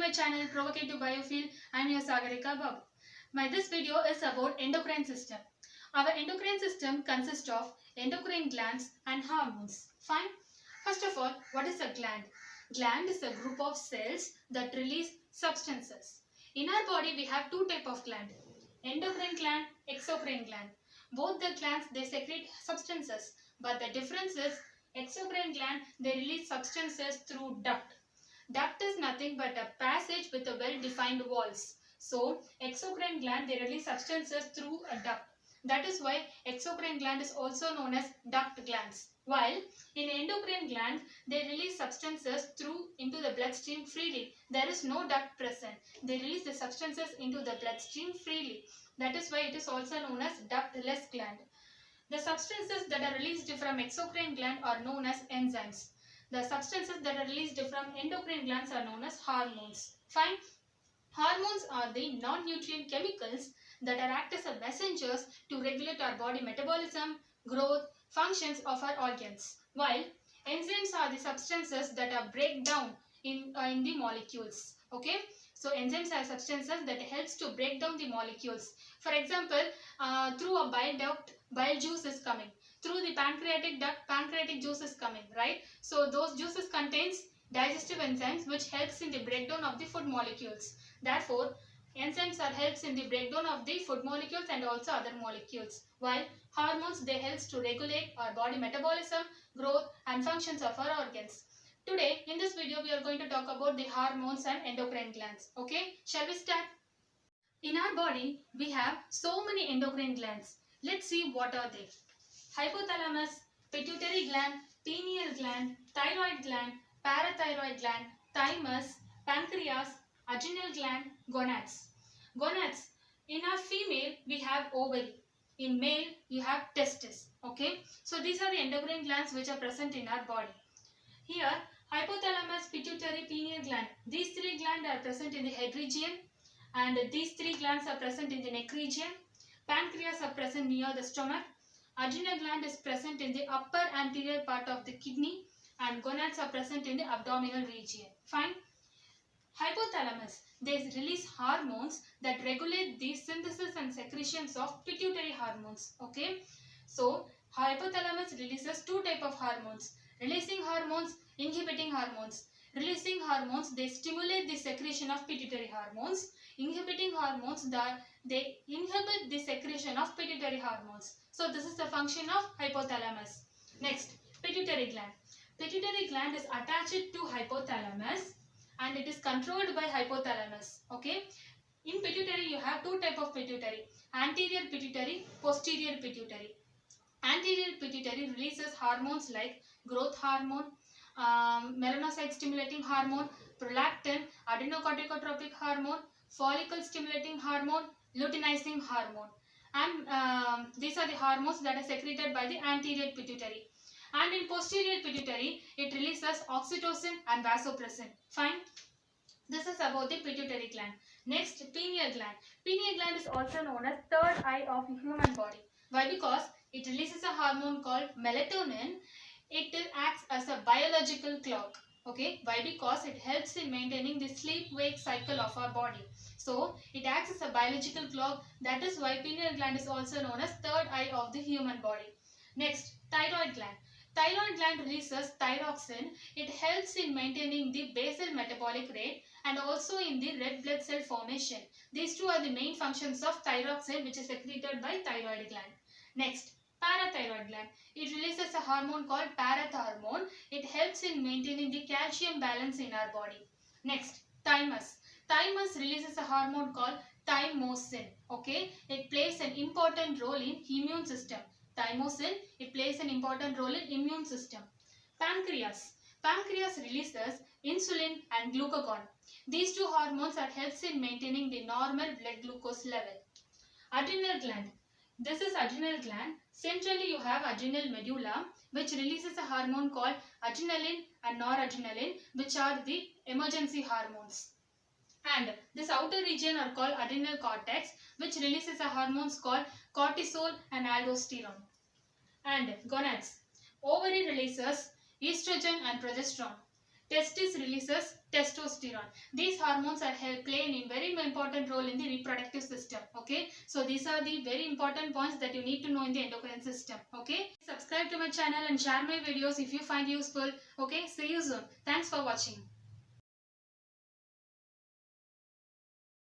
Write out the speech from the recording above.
my channel Provocative Biofield. I am your Sagarika Babu. This video is about endocrine system. Our endocrine system consists of endocrine glands and hormones. Fine. First of all, what is a gland? Gland is a group of cells that release substances. In our body, we have two types of gland. Endocrine gland, exocrine gland. Both the glands, they secrete substances. But the difference is, exocrine gland, they release substances through duct. Duct is nothing but a passage with a well-defined walls. So, exocrine gland, they release substances through a duct. That is why exocrine gland is also known as duct glands. While in endocrine gland, they release substances into the bloodstream freely. There is no duct present. They release the substances into the bloodstream freely. That is why it is also known as ductless gland. The substances that are released from exocrine gland are known as enzymes. The substances that are released from endocrine glands are known as hormones. Fine. Hormones are the non-nutrient chemicals that are act as a messengers to regulate our body metabolism, growth, functions of our organs. While enzymes are the substances that are break down in the molecules. Okay. So enzymes are substances that helps to break down the molecules. For example, through a bile duct, bile juice is coming. Through the pancreatic duct, pancreatic juice is coming, right? So those juices contains digestive enzymes which helps in the breakdown of the food molecules. Therefore, enzymes are helps in the breakdown of the food molecules and also other molecules. While hormones, they helps to regulate our body metabolism, growth and functions of our organs. Today, in this video, we are going to talk about the hormones and endocrine glands. Okay, shall we start? In our body, we have so many endocrine glands. Let's see what are they. Hypothalamus, pituitary gland, pineal gland, thyroid gland, parathyroid gland, thymus, pancreas, adrenal gland, gonads. Gonads. In our female, we have ovary. In male, you have testis. Okay. So these are the endocrine glands which are present in our body. Here, hypothalamus, pituitary, pineal gland. These three glands are present in the head region, and these three glands are present in the neck region. Pancreas are present near the stomach. Adrenal gland is present in the upper anterior part of the kidney, and gonads are present in the abdominal region. Fine. Hypothalamus, they release hormones that regulate the synthesis and secretions of pituitary hormones. Okay. So, hypothalamus releases two types of hormones. Releasing hormones, inhibiting hormones. Releasing hormones, they stimulate the secretion of pituitary hormones. Inhibiting hormones, they inhibit the secretion of pituitary hormones. So this is the function of hypothalamus. Next, pituitary gland. Pituitary gland is attached to hypothalamus and it is controlled by hypothalamus. Okay. In pituitary, you have two types of pituitary. Anterior pituitary, posterior pituitary. Anterior pituitary releases hormones like growth hormone, melanocyte stimulating hormone, prolactin, adrenocorticotropic hormone, follicle stimulating hormone, luteinizing hormone. And these are the hormones that are secreted by the anterior pituitary. And in posterior pituitary, it releases oxytocin and vasopressin. Fine. This is about the pituitary gland. Next, pineal gland. Pineal gland is also known as third eye of the human body. Why? Because it releases a hormone called melatonin. It acts as a biological clock. Okay. Why? Because it helps in maintaining the sleep-wake cycle of our body. So, it acts as a biological clock. That is why pineal gland is also known as third eye of the human body. Next, thyroid gland. Thyroid gland releases thyroxine. It helps in maintaining the basal metabolic rate and also in the red blood cell formation. These two are the main functions of thyroxine which is secreted by thyroid gland. Next, parathyroid gland. It releases a hormone called parathormone. It helps in maintaining the calcium balance in our body. Next, thymus. Thymus releases a hormone called thymosin. Okay, it plays an important role in immune system. Thymosin, it plays an important role in immune system. Pancreas. Pancreas releases insulin and glucagon. These two hormones are helps in maintaining the normal blood glucose level. Adrenal gland. This is adrenal gland. Centrally, you have adrenal medulla, which releases a hormone called adrenaline and noradrenaline, which are the emergency hormones. And this outer region are called adrenal cortex, which releases a hormones called cortisol and aldosterone. And gonads. Ovary releases estrogen and progesterone. Testis releases testosterone. These hormones are play a very important role in the reproductive system. Okay, so these are the very important points that you need to know in the endocrine system. Okay, subscribe to my channel and share my videos if you find useful. Okay, see you soon. Thanks for watching.